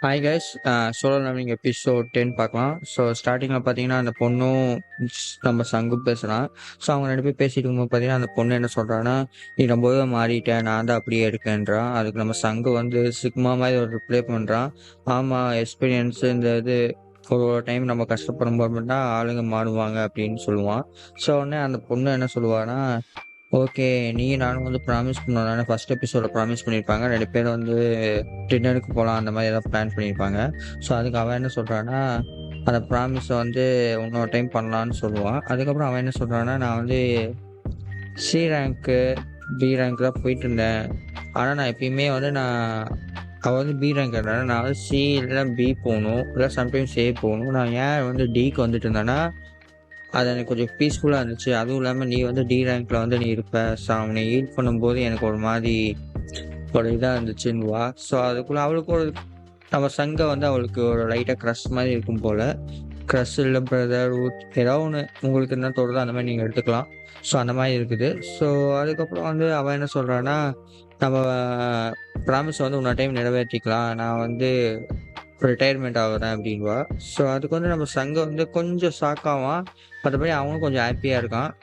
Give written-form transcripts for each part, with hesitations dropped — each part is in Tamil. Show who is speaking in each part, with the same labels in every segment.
Speaker 1: Hi guys. Solo leveling episode 10 பார்க்கலாம். ஸோ ஸ்டார்டிங்கில் பார்த்தீங்கன்னா அந்த பொண்ணும் நம்ம சங்கும் பேசுகிறான். ஸோ அவங்க ரெண்டு பேர் பேசிட்டு இருக்கும்போது பார்த்தீங்கன்னா அந்த பொண்ணு என்ன சொல்கிறான்னா, நீ ரொம்பவே மாறிட்டேன், நான் தான் அப்படியே இருக்கேன்றான். அதுக்கு நம்ம சங்கு வந்து சிக்மா மாதிரி ஒரு ரிப்ளை பண்ணுறான். ஆமாம், எக்ஸ்பீரியன்ஸ் இந்த இது ஒரு டைம் நம்ம கஷ்டப்படும் போது தான் ஆளுங்க மாறுவாங்க அப்படின்னு சொல்லுவான். ஸோ உடனே அந்த பொண்ணு என்ன சொல்லுவான்னா, ஓகே, நீயும் நானும் வந்து ப்ராமிஸ் பண்ணோம். ஃபர்ஸ்ட் எபிசோட ப்ராமிஸ் பண்ணியிருப்பாங்க. 2 பேரும் வந்து டின்னருக்கு போகலாம் அந்த மாதிரி ஏதாவது பிளான் பண்ணியிருப்பாங்க. ஸோ அதுக்கு அவன் என்ன சொல்கிறான்னா, அந்த ப்ராமிஸை வந்து இன்னொரு டைம் பண்ணலான்னு சொல்லுவான். அதுக்கப்புறம் அவன் என்ன சொல்கிறான்னா, நான் வந்து சி ரேங்க்கு பி ரேங்க் தான் போயிட்டு இருந்தேன். ஆனால் நான் எப்பயுமே வந்து அவள் வந்து பி ரேங்க் இருந்தாலும் நான் வந்து சி இல்லைன்னா பி போகணும், இல்லை சம்டைம்ஸ் ஏ போகணும். நான் ஏன் வந்து டிக்கு வந்துட்டு இருந்தேன்னா அது எனக்கு கொஞ்சம் பீஸ்ஃபுல்லாக இருந்துச்சு. அதுவும் இல்லாமல் நீ வந்து டி ரேங்க்ல வந்து நீ இருப்ப. ஸோ அவனை ஹீல் பண்ணும்போது எனக்கு ஒரு மாதிரி ஒரு இதாக இருந்துச்சுன்னுவா. ஸோ அதுக்குள்ள அவளுக்கு ஒரு நம்ம சங்க வந்து அவளுக்கு ஒரு லைட்டாக க்ரஷ் மாதிரி இருக்கும் போல். க்ரஷ் இல்லை பிரதர் ஏதோ ஒன்று உங்களுக்கு என்ன தோணுதோ அந்த மாதிரி நீங்கள் எடுத்துக்கலாம். ஸோ அந்த மாதிரி இருக்குது. ஸோ அதுக்கப்புறம் வந்து அவன் என்ன சொல்கிறான்னா, நம்ம ப்ராமிஸ் வந்து இன்னொரு டைம் நிறைவேற்றிக்கலாம், நான் வந்து ரிட்டையர்மெண்ட் ஆகுறேன் அப்படின்வா. ஸோ அதுக்கு வந்து நம்ம சங்கம் வந்து கொஞ்சம் ஷாக்காவான். மற்றபடி அவனும் கொஞ்சம் ஹாப்பியாக இருக்கான்.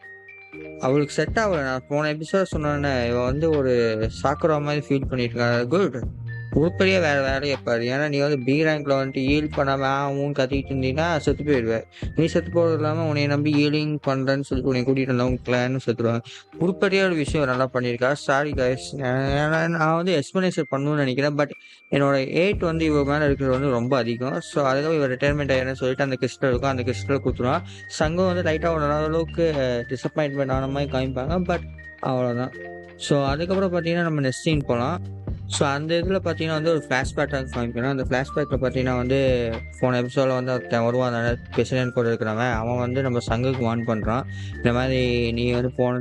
Speaker 1: அவளுக்கு செட் ஆகல. நான் போன எபிசோட் சொன்னேன்னே, இவ வந்து ஒரு சாக்குரா மாதிரி ஃபீல் பண்ணிட்டு இருக்கா. குட், உருப்படியா வேற வேலையை பாரு. ஏன்னா நீ வந்து பி ரேங்க்ல வந்துட்டு ஹீல் பண்ணாம ஆவும் கத்திட்டு இருந்தீங்கன்னா செத்து போயிடுவ. நீ செத்து போறது இல்லாம உன்னை நம்பி ஹீலிங் பண்றேன்னு சொல்லி உன்னை கூட்டிட்டு வந்தவங்க கிளான்னு செத்துருவாங்க. உருப்படியா ஒரு விஷயம் நல்லா பண்ணியிருக்கா. சாரி கைஸ், ஏன்னா நான் வந்து எக்ஸ்பிளனேஷன் பண்ணணும்னு நினைக்கிறேன். பட் என்னோட ஏட் வந்து இவ மேல இருக்கிறது வந்து ரொம்ப அதிகம். ஸோ அதுக்காக இவ ரிட்டையர்மெண்ட் ஆயிடுன்னு சொல்லிட்டு அந்த கிறிஸ்டல் இருக்கும், அந்த கிறிஸ்டல் கொடுத்துருவான். சங்கம் வந்து லைட்டாக ஒரு அளவுக்கு டிசப்பாயின்மெண்ட் ஆன மாதிரி காமிப்பாங்க. பட் அவ்வளோதான். ஸோ அதுக்கப்புறம் பார்த்தீங்கன்னா நம்ம நெக்ஸ்ட் சீன் போகலாம். ஸோ அந்த இதில் பார்த்தீங்கன்னா வந்து ஒரு ஃப்ளாஷ்பேக் காமிக்கணும். அந்த ஃப்ளாஷ்பேக்கில் பார்த்தீங்கன்னா வந்து போன எபிசோடில் வந்து ஒருத்தன் வருவான், பிரசிடென்ட் கூட இருக்கிறவன். அவன் வந்து நம்ம சங்குக்கு வார்ன் பண்ணுறான். இந்த மாதிரி நீ வந்து போன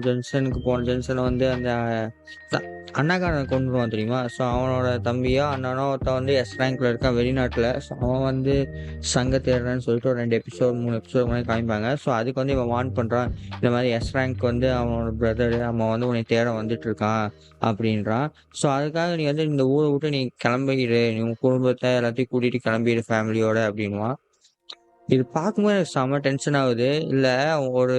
Speaker 1: ஜென்ஷனில் வந்து அந்த அண்ணாக்காரனை கொண்டுருவான் தெரியுமா. ஸோ அவனோட தம்பியோ அண்ணனோ ஒருத்தன் வந்து எஸ் ரேங்க்ல இருக்கான் வெளிநாட்டில். ஸோ அவன் வந்து சங்க தேடுறேன்னு சொல்லிட்டு ஒரு 3 எபிசோட் மாதிரி காமிப்பாங்க. ஸோ அதுக்கு வந்து இவன் வார்ன் பண்ணுறான். இந்த மாதிரி எஸ் ரேங்க் வந்து அவனோட பிரதரு, அவன் வந்து உன்னை தேட வந்துட்டு இருக்கான் அப்படின்றான். ஸோ அதுக்காக நீ வந்து இந்த ஊரை விட்டு நீ கிளம்பிடு, நீ உன் குடும்பத்தை எல்லாத்தையும் கூட்டிட்டு கிளம்பிடு ஃபேமிலியோட அப்படின்வான். இது பார்க்கும்போது எனக்கு செம்ம டென்ஷன் ஆகுது. இல்லை ஒரு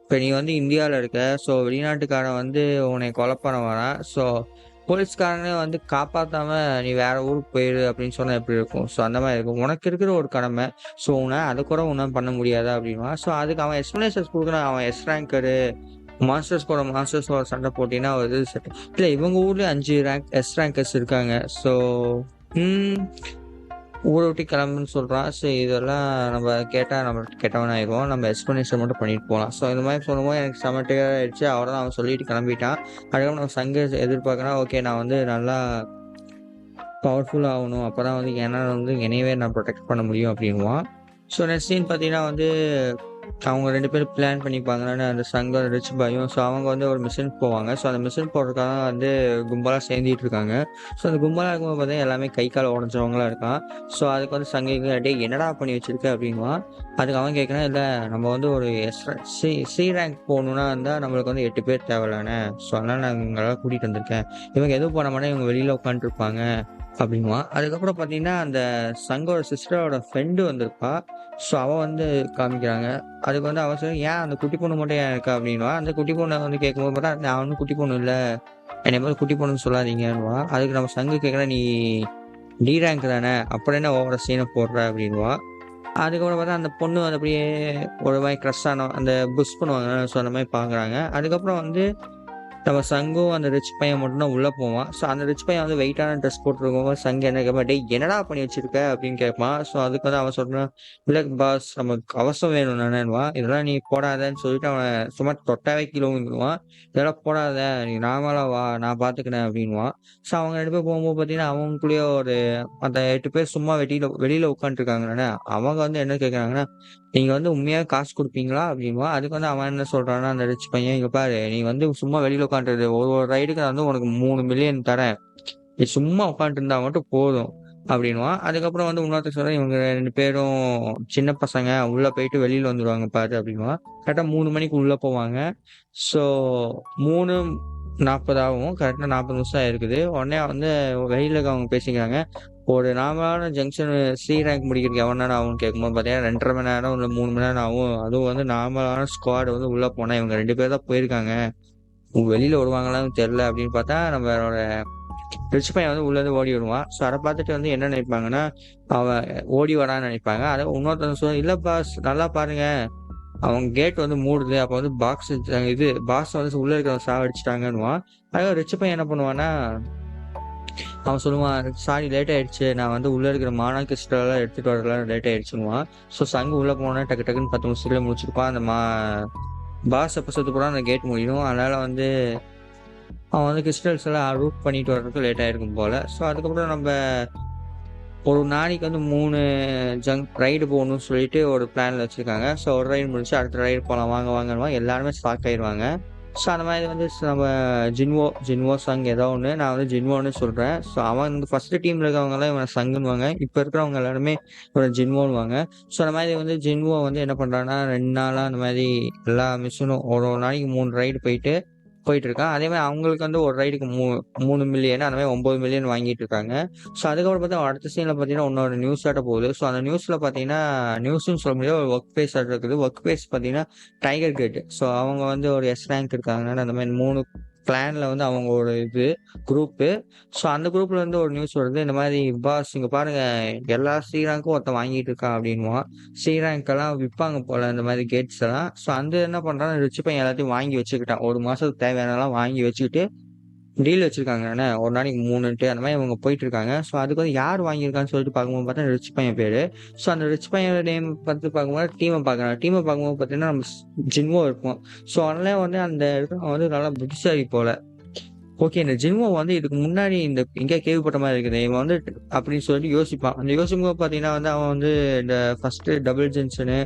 Speaker 1: இப்போ நீ வந்து இந்தியாவில் இருக்க, ஸோ வெளிநாட்டுக்காரன் வந்து உன்னை கொலை பண்ண வரான். ஸோ போலீஸ்காரனே வந்து காப்பாற்றாம நீ வேற ஊருக்கு போயிடு அப்படின்னு சொன்னால் எப்படி இருக்கும். ஸோ அந்த மாதிரி இருக்கும். உனக்கு இருக்கிற ஒரு கடமை. ஸோ உன்னை அதை கூட ஒன்றும் பண்ண முடியாதா அப்படின்வா. ஸோ அதுக்கு அவன் எக்ஸ்பிளனேஷன்ஸ் கொடுக்குறான். அவன் எஸ் ரேங்கரு, மாஸ்டர்ஸோட சண்டை போட்டின்னா இது செட் இல்லை. இவங்க ஊர்லேயே 5 ரேங்க் எஸ் ரேங்கர்ஸ் இருக்காங்க. ஸோ ஊரை விட்டு கிளம்புன்னு சொல்கிறான். ஸோ இதெல்லாம் நம்ம கேட்டால் நம்ம கெட்டவன் ஆயிடுவோம். நம்ம எக்ஸ்பிளனேஷன் மட்டும் பண்ணிட்டு போகலாம். ஸோ இந்த மாதிரி சொல்லும்போது எனக்கு செமட்டியாக ஆயிடுச்சு. அவரை தான் அவன் சொல்லிட்டு கிளம்பிட்டான். அதுக்கப்புறம் நம்ம சங்க எதிர்பார்க்கறேன். ஓகே, நான் வந்து நல்லா பவர்ஃபுல் ஆகணும், அப்போ தான் வந்து என்னால் வந்து என்னையவே நான் ப்ரொடெக்ட் பண்ண முடியும் அப்படின்வான். ஸோ நெக்ஸ்ட் சீன் பார்த்தீங்கன்னா வந்து அவங்க 2 பேரும் பிளான் பண்ணிப்பாங்கன்னு அந்த சங்கம் ரிச் பாயும். ஸோ அவங்க வந்து ஒரு மிஷின் போவாங்க. ஸோ அந்த மிஷின் போடுறதுக்காக வந்து கும்பலாக சேர்ந்துட்டு இருக்காங்க. ஸோ அந்த கும்பலாக இருக்கும்போது பார்த்தீங்கன்னா எல்லாமே கை கால் உடஞ்சவங்களாம் இருக்கான். ஸோ அதுக்கு வந்து சங்கம் டே என்னடா பண்ணி வச்சிருக்க அப்படின்வான். அதுக்கு அவன் கேட்குறான், இல்லை நம்ம வந்து ஒரு சி ரேங்க் போகணுன்னா இருந்தால் நம்மளுக்கு வந்து 8 பேர் தேவையில்லானே. ஸோ அதனால் நான் இவங்களாம் கூட்டிகிட்டு வந்திருக்கேன். இவங்க எதுவும் பண்ண மாட்டேன், இவங்க வெளியில் உட்காந்துருப்பாங்க அப்படின்வான். அதுக்கப்புறம் பார்த்தீங்கன்னா அந்த சங்கோட சிஸ்டரோட ஃப்ரெண்டு வந்திருப்பா. ஸோ அவன் வந்து காமிக்கிறாங்க. அதுக்கு வந்து அவன் சொல்லி, ஏன் அந்த குட்டி பொண்ணு மட்டும் ஏன் இருக்கா அப்படின்வா. அந்த குட்டி பொண்ணை வந்து கேட்கும்போது பார்த்தா நான் வந்து குட்டி பொண்ணு இல்லை, என்னை மாதிரி குட்டி பொண்ணுன்னு சொல்லாதீங்கன்னுவா. அதுக்கு நம்ம சங்கு கேட்குறேன், நீ டி ரேங்க் தானே, அப்புறம் என்ன ஓவர சீனை போடுற அப்படின்வா. அதுக்கப்புறம் பார்த்தா அந்த பொண்ணு வந்து அப்படியே ஒரு மாதிரி க்ரஷ் ஆன அந்த புஷ் பண்ணுவாங்க. ஸோ அந்த மாதிரி பார்க்குறாங்க. அதுக்கப்புறம் வந்து நம்ம சங்கும் அந்த ரிச் பையன் மட்டும்தான் உள்ளே போவான். ஸோ அந்த ரிச் பையன் வந்து வெயிட்டான ட்ரெஸ் போட்டுருக்கோம். சங்கு என்ன கேட்பான், டேய் என்னடா பண்ணி வச்சிருக்க அப்படின்னு கேட்பான். ஸோ அதுக்கு வந்து அவன் சொல்கிறான், இல்லை பாஸ் நமக்கு கவசம் வேணும் நானேன்வான். இதெல்லாம் நீ போடாதன்னு சொல்லிட்டு அவன் சும்மா தொட்டாவே கீழே விழுந்துருவான். இதெல்லாம் போடாத, நீ நார்மலாக வா, நான் பார்த்துக்கினேன் அப்படின்வான். ஸோ அவங்க 2 பேர் போகும்போது பார்த்தீங்கன்னா அவங்களுக்குள்ளேயே ஒரு அந்த 8 பேர் சும்மா வெளியில் உட்காந்துருக்காங்கண்ணே. அவங்க வந்து என்ன கேட்குறாங்கன்னா, நீங்க வந்து உண்மையாக காசு கொடுப்பீங்களா அப்படின்வா. அதுக்கு வந்து அவன் என்ன சொல்றான்னா, அந்த ரிச் பையன், இங்க பாரு, நீ வந்து சும்மா வெளியில உட்காந்துருது, ஒரு ரைடுக்கு நான் வந்து உனக்கு 3 மில்லியன் தரேன், நீ சும்மா உட்காந்துட்டு இருந்தா மட்டும் போதும் அப்படின்வான். அதுக்கப்புறம் வந்து இன்னொருத்தர் சொல்றேன், இவங்க 2 பேரும் சின்ன பசங்க, உள்ள போயிட்டு வெளியில வந்துருவாங்க பாரு அப்படின்வான். கரெக்டா 3 மணிக்கு உள்ள போவாங்க. ஸோ 3:40 ஆகும். கரெக்டா 40 நிமிஷம் இருக்குது. உடனே வந்து வெளியில அவங்க பேசிக்கிறாங்க, ஒரு நார்மலான ஜங்ஷன் சி ரேங்க் முடிக்கிறதுக்கு எவ்வளோ நேரம் ஆகும்னு கேட்கும்போது பார்த்தீங்கன்னா 2.5 மணி நேரம் இல்லை 3 மணி நேரம் ஆகும். அதுவும் வந்து நார்மலான ஸ்குவாட் வந்து உள்ளே போனால் இவங்க 2 பேர் தான் போயிருக்காங்க, வெளியில் வருவாங்களான்னு தெரில அப்படின்னு பார்த்தா நம்மளோட ரிச் பையன் வந்து உள்ளேருந்து ஓடி வருவான். ஸோ அதை பார்த்துட்டு வந்து என்ன நினைப்பாங்கன்னா அவன் ஓடி வரான்னு நினைப்பாங்க. அதை இன்னொருத்தவங்க சொல்ல இல்லை பாஸ் நல்லா பாருங்க அவங்க கேட் வந்து மூடுது, அப்போ வந்து பாக்ஸ் இது பாஸ் வந்து உள்ளே இருக்கிறவங்க சாவடிச்சிட்டாங்கன்னுவான். அதுவும் ரிச் பையன் என்ன பண்ணுவான்னா அவன் சொல்லுவான் சாரி லேட் ஆயிடுச்சு, நான் வந்து உள்ளே இருக்கிற மானா கிறிஸ்டலாம் எடுத்துகிட்டு வரலாம் லேட் ஆயிடுச்சுன்னுவான். ஸோ சங்கு உள்ளே போனா டக்கு டக்குன்னு 10 நிமிஷத்துல முடிச்சிருப்பான். அந்த பாஸ் எப்போ செத்து போனால் அந்த கேட் முடியும். அதனால் வந்து அவன் வந்து கிறிஸ்டல்ஸ் எல்லாம் ரூட் பண்ணிட்டு வர்றதுக்கு லேட் ஆகிருக்கும் போல். ஸோ அதுக்கப்புறம் நம்ம ஒரு நாளைக்கு வந்து 3 ரைடு போகணும்னு சொல்லிட்டு ஒரு பிளானில் வச்சுருக்காங்க. ஸோ ஒரு ரைடு முடிச்சு அடுத்த ரைடு போகலாம் வாங்க வாங்கன்னு எல்லாருமே ஸ்டாக் ஆயிடுவாங்க. ஸோ அந்த மாதிரி வந்து நம்ம ஜின்வோ சங் ஏதோ ஒன்று, நான் வந்து ஜின்வோன்னு சொல்கிறேன். ஸோ அவன் வந்து ஃபஸ்ட்டு டீமில் இருக்கவங்கலாம் இவனை சங்குன்னுவாங்க, இப்போ இருக்கிறவங்க எல்லாருமே இவனை ஜின்வோன்னுவாங்க. ஸோ அந்த மாதிரி வந்து ஜின்வோ வந்து என்ன பண்ணுறான்னா 2 நாளாக அந்த மாதிரி எல்லா மிஷினும் ஒரு நாளைக்கு 3 ரைடு போயிட்டு இருக்கான். அதே மாதிரி அவங்களுக்கு வந்து ஒரு ரைடுக்கு 3 மில்லியன் அந்த மாதிரி 9 மில்லியன் வாங்கிட்டு இருக்காங்க. ஸோ அதுக்கப்புறம் பார்த்தா அடுத்த சீனில் பார்த்தீங்கன்னா இன்னொரு நியூஸ் ஆட்ட போகுது. ஸோ அந்த நியூஸில் பார்த்தீங்கன்னா நியூஸ்ன்னு சொல்ல முடியாது, ஒரு ஒர்க் பேஸ் ஆட் இருக்குது. ஒர்க் பேஸ் பார்த்தீங்கன்னா டைகர் கேட். ஸோ அவங்க வந்து ஒரு எஸ் ரேங்க் இருக்காங்க. அந்த மாதிரி 3 பிளானில் வந்து அவங்க ஒரு குரூப்பு. ஸோ அந்த குரூப்பில் வந்து ஒரு நியூஸ் வருது, இந்த மாதிரி பாஸ் இங்கே பாருங்க எல்லா சி ரேங்க்கும் ஒருத்தன் வாங்கிட்டு இருக்கான் அப்படின்வான். சி ரேங்க்கெல்லாம் விற்பாங்க போல் இந்த மாதிரி கேட்ஸ் எல்லாம். ஸோ அந்த என்ன பண்ணுறான் ரிச் பையன் எல்லாத்தையும் வாங்கி வச்சுக்கிட்டான், ஒரு மாதத்துக்கு தேவையானலாம் வாங்கி வச்சுக்கிட்டு டீல் வச்சிருக்காங்க. ஒரு நாளைக்கு 3ன்ட்டு அந்த மாதிரி அவங்க போயிட்டு இருக்காங்க. ஸோ அதுக்கு வந்து யார் வாங்கியிருக்கான்னு சொல்லிட்டு பார்க்கும்போது பார்த்தா ரிச் பையன் பேர். ஸோ அந்த ரிச் பையன் நேம் பார்த்து பார்க்கும்போது டீமை பார்க்கும்போது பார்த்தீங்கன்னா நம்ம ஜின்வோ இருக்கும். ஸோ அதனால வந்து அந்த இடத்துல வந்து நல்லா புத்திசாலி போல. ஓகே இந்த ஜின்வோ வந்து இதுக்கு முன்னாடி இந்த எங்கேயா கேள்விப்பட்ட மாதிரி இருக்குது இவன் வந்து அப்படின்னு சொல்லிட்டு யோசிப்பான். அந்த யோசிக்கும்போது பார்த்தீங்கன்னா வந்து அவன் வந்து இந்த ஃபர்ஸ்ட் டபுள் ஜென்ஷனு,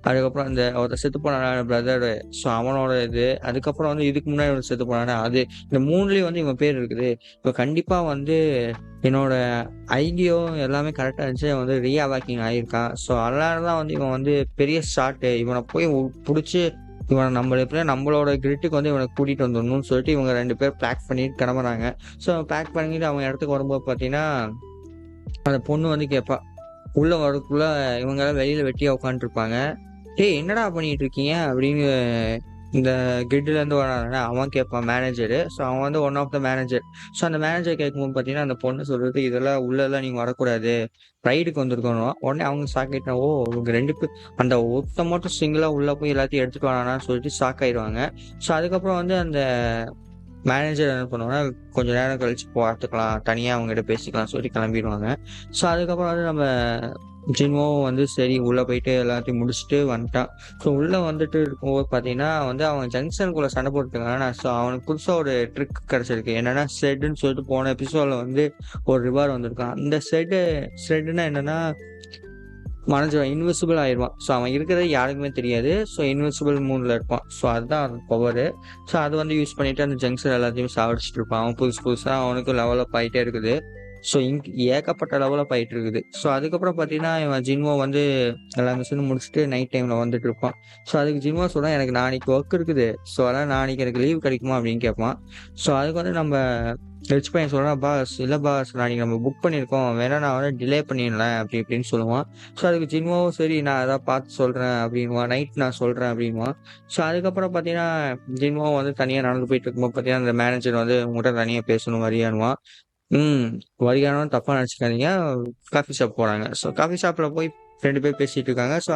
Speaker 1: அதுக்கப்புறம் அந்த ஒருத்தர் செத்து போனான பிரதரு, ஸோ அவனோட அதுக்கப்புறம் வந்து இதுக்கு முன்னாடி ஒரு செத்து போனானே அது, இந்த 3லயும் வந்து இவன் பேர் இருக்குது. இப்போ கண்டிப்பாக வந்து என்னோட ஐடியோ எல்லாமே கரெக்டாக இருந்துச்சு, வந்து ரீஅவாக்கிங் ஆகியிருக்கான். ஸோ அதனால தான் வந்து இவன் வந்து பெரிய ஷாட்டு, இவனை போய் பிடிச்சி இவனை நம்மளோட கிரிட்டுக்கு வந்து இவனை கூட்டிகிட்டு வந்துடணும்னு சொல்லிட்டு இவங்க 2 பேர் பேக் பண்ணிட்டு கிளம்புறாங்க. ஸோ பேக் பண்ணிட்டு அவங்க இடத்துக்கு வரும்போது பார்த்தீங்கன்னா அந்த பொண்ணு வந்து கேட்பா, உள்ள வரக்குள்ள இவங்க எல்லாம் வெளியில வெட்டியா உட்காந்துருப்பாங்க. ஏய் என்னடா பண்ணிட்டு இருக்கீங்க அப்படின்னு இந்த கிரிட்ல இருந்து வரான அவன் கேட்பான் மேனேஜரு. ஸோ அவன் வந்து one of the manager. So அந்த மேனேஜர் கேட்கும்போது பார்த்தீங்கன்னா அந்த பொண்ணு சொல்றது இதெல்லாம் உள்ளெல்லாம் நீங்க வரக்கூடாது, ரைடுக்கு வந்திருக்கணும். உடனே அவங்க ஷாக் ஆயிட்டாங்க, ஓ இவங்க 2 பேர் அந்த ஒருத்த மட்டும் சிங்கிளா உள்ள போய் எல்லாத்தையும் எடுத்துட்டு வரானான்னு சொல்லிட்டு ஷாக் ஆயிடுவாங்க. ஸோ அதுக்கப்புறம் வந்து அந்த மேனேஜர் என்ன பண்ணுவாங்கன்னா கொஞ்சம் நேரம் கழிச்சு பார்த்துக்கலாம், தனியாக அவங்ககிட்ட பேசிக்கலாம் சொல்லிட்டு கிளம்பிடுவாங்க. ஸோ அதுக்கப்புறம் வந்து நம்ம ஜின்வோவும் வந்து சரி உள்ளே போயிட்டு எல்லாத்தையும் முடிச்சுட்டு வந்துட்டான். ஸோ உள்ளே வந்துட்டு இருக்கும்போது பார்த்தீங்கன்னா வந்து அவன் ஜங்ஷனுக்குள்ளே சண்டை போட்டுருக்காங்க. ஸோ அவனுக்கு புதுசாக ஒரு ட்ரிக் கிடச்சிருக்கு, என்னென்னா ஷெட்டுன்னு சொல்லிட்டு போன எபிசோடில் வந்து ஒரு ரிவார்டு வந்திருக்கான். அந்த ஷெட்டுன்னா என்னென்னா மறைஞ்சிடும், இன்விசிபிள் ஆயிடுவான். ஸோ அவன் இருக்கிறது யாருக்குமே தெரியாது. ஸோ இன்விசிபிள் மூடில் இருப்பான். ஸோ அதுதான் அவன் பவரு. ஸோ அது வந்து யூஸ் பண்ணிட்டு அந்த ஜங்ஷன் எல்லாத்தையும் சாவடிச்சிட்டு இருப்பான். அவன் புதுசாக அவனுக்கு லெவலப் ஆகிட்டே இருக்குது. ஸோ ஏகப்பட்ட லெவலப் ஆகிட்டு இருக்குது. ஸோ அதுக்கப்புறம் பார்த்தீங்கன்னா இவன் ஜின்வோ வந்து எல்லா மிஷினும் முடிச்சுட்டு நைட் டைமில் வந்துட்டு இருப்பான். ஸோ அதுக்கு ஜின்வோ சொல்கிறான் எனக்கு நாளைக்கு ஒர்க் இருக்குது, ஸோ அதான் நாளைக்கு எனக்கு லீவ் கிடைக்குமா அப்படின்னு கேட்பான். ஸோ அதுக்கு வந்து நம்ம ரிச் பையன் சொல்கிறான், பாஸ் இல்லை பாஸ் நாளைக்கு நம்ம புக் பண்ணியிருக்கோம், வேணா நான் வந்து டிலே பண்ணிடலாம் அப்படி இப்படின்னு சொல்லுவான். ஸோ அதுக்கு ஜின்வோவும் சரி நான் அதான் பார்த்து சொல்கிறேன் அப்படின்வான், நைட் நான் சொல்கிறேன் அப்படின்வான். ஸோ அதுக்கப்புறம் பார்த்தீங்கன்னா ஜின்வோ வந்து தனியாக நடந்து போயிட்டு இருக்கும்போது பார்த்தீங்கன்னா அந்த மேனேஜர் வந்து உங்கள்கிட்ட தனியாக பேசணும் வரியானுவான். வரியானு தப்பாக நினச்சிக்காதீங்க, காஃபி ஷாப் போகிறாங்க. ஸோ காஃபி ஷாப்பில் போய் 2 பேர் பேசிகிட்டு இருக்காங்க. ஸோ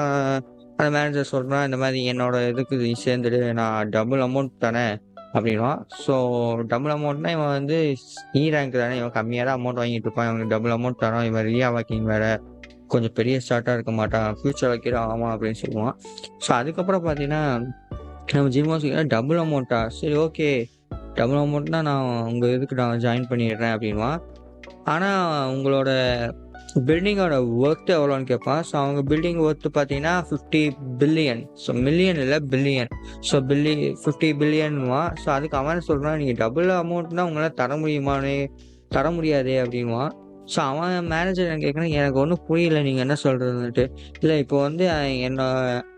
Speaker 1: அந்த மேனேஜர் சொல்கிறான் இந்த மாதிரி என்னோட இதுக்கு நீ சேர்ந்துடு, நான் டபுள் அமௌண்ட் தரேன் அப்படின்வான். ஸோ டபுள் அமௌண்ட்னா இவன் வந்து இ ரேங்க் தானே, இவன் கம்மியாக தான் அமௌண்ட் வாங்கிட்டு இருப்பான், இவனுக்கு டபுள் அமௌண்ட் தரான், இவன் ரியா வாக்கிங் வேறு கொஞ்சம் பெரிய ஸ்டார்ட்டாக இருக்க மாட்டான், ஃபியூச்சர் வைக்கிற ஆமாம் அப்படின்னு சொல்லுவான். ஸோ அதுக்கப்புறம் பார்த்தீங்கன்னா நம்ம ஜிம்மா டபுள் அமௌண்ட்டா, சரி ஓகே டபுள் அமௌண்ட்னா நான் உங்கள் இதுக்கு நான் ஜாயின் பண்ணிடுறேன் அப்படின்வான். ஆனால் உங்களோட பில்டிங்கோட ஒர்த்து எவ்வளோன்னு கேட்பான். ஸோ அவங்க பில்டிங் ஒர்த்து பார்த்தீங்கன்னா 50 பில்லியன். ஸோ மில்லியன் இல்லை பில்லியன். ஸோ 50 பில்லியன்வான். ஸோ அதுக்கு அவன் சொல்கிறான் நீங்கள் டபுள் அமௌண்ட்னா உங்களால் தர முடியாது அப்படின்வான். ஸோ அவன் மேனேஜர் என்ன கேட்குறேன், எனக்கு ஒன்றும் புரியல நீங்கள் என்ன சொல்கிறதுன்ட்டு. இல்லை இப்போ வந்து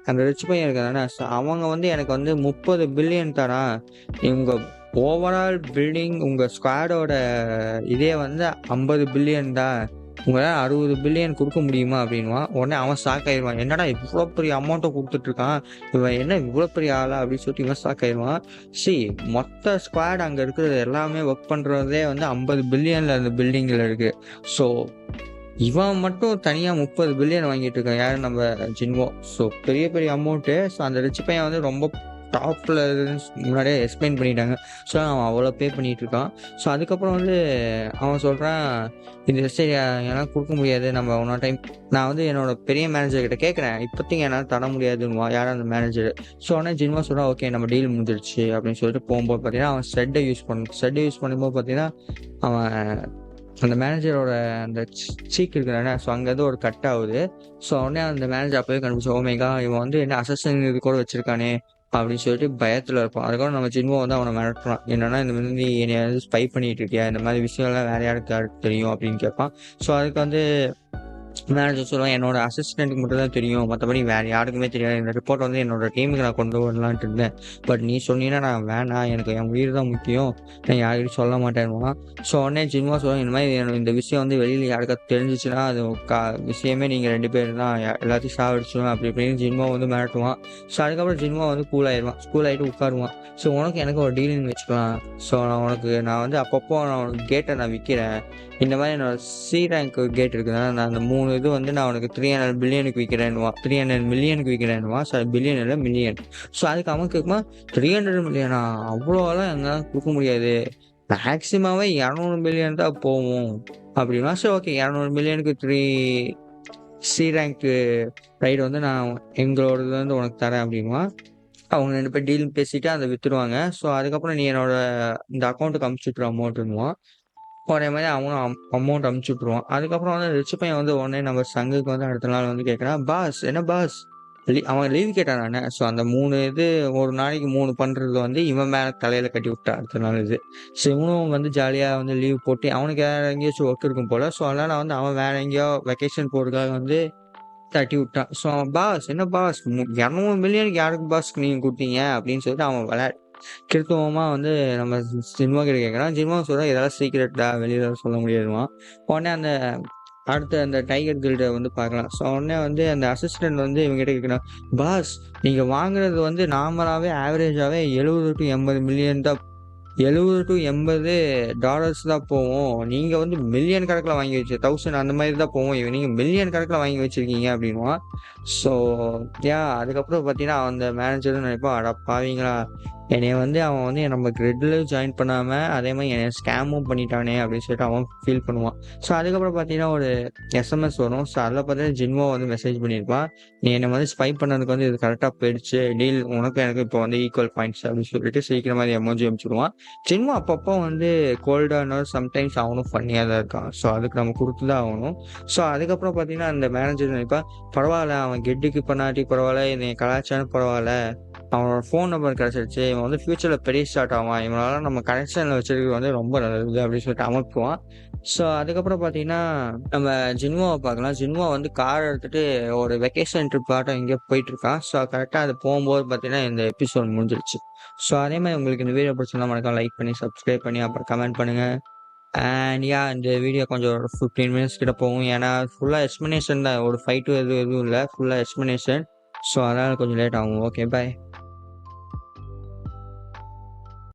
Speaker 1: அந்த ரிச் பையன் இருக்கானே, ஸோ அவங்க வந்து எனக்கு வந்து 30 பில்லியன் தரான், உங்கள் ஓவரால் பில்டிங் உங்கள் ஸ்குவாடோட இதே வந்து 50 பில்லியன் தான், உங்களால் 60 பில்லியன் கொடுக்க முடியுமா அப்படின்வான். உடனே அவன் ஷாக் ஆயிடுவான். என்னடா இவ்வளோ பெரிய அமௌண்ட்டை கொடுத்துட்ருக்கான், இவன் என்ன இவ்வளோ பெரிய ஆளா அப்படின்னு சொல்லிட்டு இவன் ஷாக் ஆயிடுவான். மொத்த ஸ்குவாட் அங்கே இருக்கிறது எல்லாமே ஒர்க் பண்ணுறதே வந்து 50 பில்லியனில் அந்த பில்டிங்கில் இருக்குது. ஸோ இவன் மட்டும் தனியாக 30 பில்லியன் வாங்கிட்டு இருக்கான், யார் நம்ம ஜின்வோ. ஸோ பெரிய பெரிய அமௌண்ட்டு. ஸோ அந்த ரிச் பையன் வந்து ரொம்ப டாப்பில் முன்னாடியே எக்ஸ்பிளைன் பண்ணிட்டாங்க. ஸோ அவன் அவ்வளோ பே பண்ணிகிட்டு இருக்கான். ஸோ அதுக்கப்புறம் வந்து அவன் சொல்கிறான், இது சரி என்னால் கொடுக்க முடியாது, நம்ம ஒன்றா டைம் நான் வந்து என்னோட பெரிய மேனேஜர்கிட்ட கேட்குறேன், இப்போதைக்கு என்னால் தர முடியாதுன்னு யாரும் அந்த மேனேஜர். ஸோ உடனே ஜின்வா சொல்கிறான், ஓகே நம்ம டீல் முடிஞ்சிருச்சு அப்படின்னு சொல்லிட்டு போகும்போது பார்த்தீங்கன்னா அவன் ஷெட்டை யூஸ் பண்ணும்போது பார்த்தீங்கன்னா அவன் அந்த மேனேஜரோட அந்த சீக் இருக்கிறானே, ஸோ அங்கேருந்து ஒரு கட் ஆகுது. ஸோ உடனே அந்த மேனேஜர் அப்போவே கண்டுபிடிச்சு, ஓமேகா இவன் வந்து என்ன அசஸ்டன் இது கூட வச்சிருக்கானே அப்படின்னு சொல்லிட்டு பயத்தில் இருப்பான். அதுக்கப்புறம் நம்ம ஜின்வோ வந்து அவனை மிரட்டுறான், என்னன்னா இந்த மாதிரி என்னை வந்து ஸ்பை பண்ணிட்டு இருக்கியா, இந்த மாதிரி விஷயம்லாம் வேற யாருக்கு தெரியும் அப்படின்னு கேட்பான். ஸோ அதுக்கு வந்து மேனேஜர் சொல்லுவேன், என்னோட அசிஸ்டண்ட்டுக்கு மட்டும் தான் தெரியும், மற்றபடி வேறு யாருக்குமே தெரியாது. இந்த ரிப்போர்ட் வந்து என்னோட டீமுக்கு நான் கொண்டு வரலான்ட்டு இருந்தேன், பட் நீ சொன்னீங்கன்னா நான் வேணாம், எனக்கு என் உயிர் தான் முக்கியம், நான் யாருக்கிட்டையும் சொல்ல மாட்டேன்னுவான். ஸோ உடனே ஜின்வா சொல்லுவேன், இந்த மாதிரி இந்த விஷயம் வந்து வெளியில் யாருக்காவது தெரிஞ்சிச்சுன்னா அது விஷயமே நீங்கள் 2 பேர் தான், எல்லாத்தையும் சாவடிச்சிடும் அப்படி இப்படின்னு ஜின்வா வந்து மிரட்டுவான். ஸோ அதுக்கப்புறம் ஜின்வா வந்து கூல் ஆகிட்டு உட்காருவான். ஸோ உனக்கு எனக்கு ஒரு டீலிங் வச்சுக்கலாம். ஸோ நான் வந்து அப்பப்போ நான் உனக்கு கேட்டை நான் விற்கிறேன், இந்த மாதிரி என்னோட சி ரேங்க் கேட் இருக்குதுன்னா நான் அந்த 3 இது வந்து நான் உனக்கு 300 பில்லியனுக்கு விற்கிறேன்னுவான், 300 மில்லியனுக்கு விற்கிறேன்னுவான். ஸோ பில்லியன் இல்லை மில்லியன். ஸோ அதுக்கு அவன் கேட்குமா, 300 மில்லியனா, அவ்வளோலாம் எங்களால் கொடுக்க முடியாது, மேக்ஸிமாவே 200 மில்லியன் தான் போவோம் அப்படின்னா. சரி ஓகே, 200 மில்லியனுக்கு 3 சி ரேங்க்கு ரைடு வந்து நான் எங்களோடது வந்து உனக்கு தரேன் அப்படின்வான். அவங்க 2 பேர் டீல் பேசிட்டு அதை விற்றுருவாங்க. ஸோ அதுக்கப்புறம் நீ என்னோட இந்த அக்கௌண்ட்டுக்கு அமுச்சுட்ரு அமௌண்ட்டுன்னுவான். ஒரே மாதிரி அவனும் அமௌண்ட் அமுச்சு விட்ருவான். அதுக்கப்புறம் வந்து ரிச் பையன் வந்து உடனே நம்ம சங்குக்கு வந்து அடுத்த நாள் வந்து கேட்குறான், பாஸ் என்ன பாஸ் அவன் லீவ் கேட்டான் நானே. ஸோ அந்த 3 இது ஒரு நாளைக்கு 3 பண்ணுறது வந்து இவன் மேலே தலையில் கட்டி விட்டான் அடுத்த நாள் இது. ஸோ இவனும் வந்து ஜாலியாக வந்து லீவ் போட்டு அவனுக்கு வேறு எங்கேயாச்சும் ஒர்க் இருக்கும் போல். ஸோ அதனால் வந்து அவன் வேறு எங்கேயோ வெக்கேஷன் போகிறதுக்காக வந்து தட்டி விட்டான். ஸோ அவன் பாஸ் என்ன பாஸ் 200 மில்லியனுக்கு யாருக்கு பாஸ்க்கு நீங்கள் கொடுத்தீங்க அப்படின்னு சொல்லிட்டு அவன் கிருத்துவமாக வந்து நம்ம ஜின்வா கிட்ட கேட்குறான். ஜின்வா சொல்கிறான், இதெல்லாம் சீக்ரெட்டா வெளியில் சொல்ல முடியாதுவான். உடனே அடுத்த அந்த டைகர் கில்டை வந்து பார்க்கலாம். ஸோ உடனே வந்து அந்த அசிஸ்டன்ட் வந்து இவங்ககிட்ட கேட்குறான், பாஸ் நீங்கள் வாங்குறது வந்து நார்மலாகவே ஆவரேஜாகவே 70 to 80 மில்லியன் தான், 70 to 80 டாலர்ஸ் தான் போவோம், நீங்கள் வந்து மில்லியன் கணக்கில் வாங்கி 1000 அந்த மாதிரி தான் போவோம், நீங்கள் மில்லியன் கணக்கில் வாங்கி வச்சுருக்கீங்க அப்படின்வான். ஸோ அதுக்கப்புறம் பார்த்தீங்கன்னா அந்த மேனேஜரும் நினைப்பான், அட பாவீங்களா, என்னைய வந்து அவன் வந்து நம்ம கிரிட்டில் ஜாயின் பண்ணாமல் அதே மாதிரி என்னை ஸ்கேமும் பண்ணிட்டானே அப்படின்னு சொல்லிட்டு அவன் ஃபீல் பண்ணுவான். ஸோ அதுக்கப்புறம் பார்த்தீங்கன்னா ஒரு எஸ்எம்எஸ் வரும். ஸோ அதில் பார்த்தீங்கன்னா ஜின்வோ வந்து மெசேஜ் பண்ணியிருப்பான், நீ என்னை வந்து ஸ்பை பண்ணதுக்கு வந்து இது கரெக்டாக போயிடுச்சு, டீல் உனக்கும் எனக்கு இப்போ வந்து ஈக்குவல் பாயிண்ட்ஸ் அப்படின்னு சொல்லிட்டு சீக்கிரம் மாதிரி எமோஜி அனுப்பிச்சிடுவான். ஜின்வோ அப்பப்போ வந்து கோல்டான சம்டைம்ஸ் அவனும் ஃபன்னியாக தான் இருக்கான். ஸோ அதுக்கு நம்ம கொடுத்து தான் ஆகணும். ஸோ அதுக்கப்புறம் பார்த்தீங்கன்னா அந்த மேனேஜர் நினைப்பான், பரவாயில்ல அவன் கெட்டுக்கு பண்ணாட்டி பரவாயில்ல, என்னை கலாச்சாரம் பரவாயில்ல, அவனோட ஃபோன் நம்பர் கிடச்சிருச்சு, இவன் வந்து ஃபியூச்சரில் பெரிய ஸ்டார்ட் ஆவான், இவனால நம்ம கனெக்ஷனில் வச்சிருக்கிறது வந்து ரொம்ப நல்லது அப்படின்னு சொல்லிட்டு அமைப்புவான். ஸோ அதுக்கப்புறம் பார்த்தீங்கன்னா நம்ம ஜின்வாவை பார்க்கலாம். ஜின்வா வந்து கார் எடுத்துகிட்டு ஒரு வெக்கேஷன் ட்ரிப் ஆட்டம் எங்கேயோ போயிட்டுருக்கான். ஸோ கரெக்டாக அது போகும்போது பார்த்தீங்கன்னா இந்த எபிசோட் முடிஞ்சிருச்சு. ஸோ அதே மாதிரி உங்களுக்கு இந்த வீடியோ பிடிச்சிருந்தா மறக்காம லைக் பண்ணி சப்ஸ்கிரைப் பண்ணி அப்புறம் கமெண்ட் பண்ணுங்கள். அண்ட் இந்த வீடியோ கொஞ்சம் ஒரு 15 மினிட்ஸ் கிட்ட போகும், ஏன்னா ஃபுல்லாக எக்ஸ்ப்ளனேஷன் தான், ஒரு ஃபைட்டு எதுவும் இல்லை, ஃபுல்லாக எக்ஸ்ப்ளனேஷன். ஸோ அதனால் கொஞ்சம் லேட் ஆகும். Okay bye.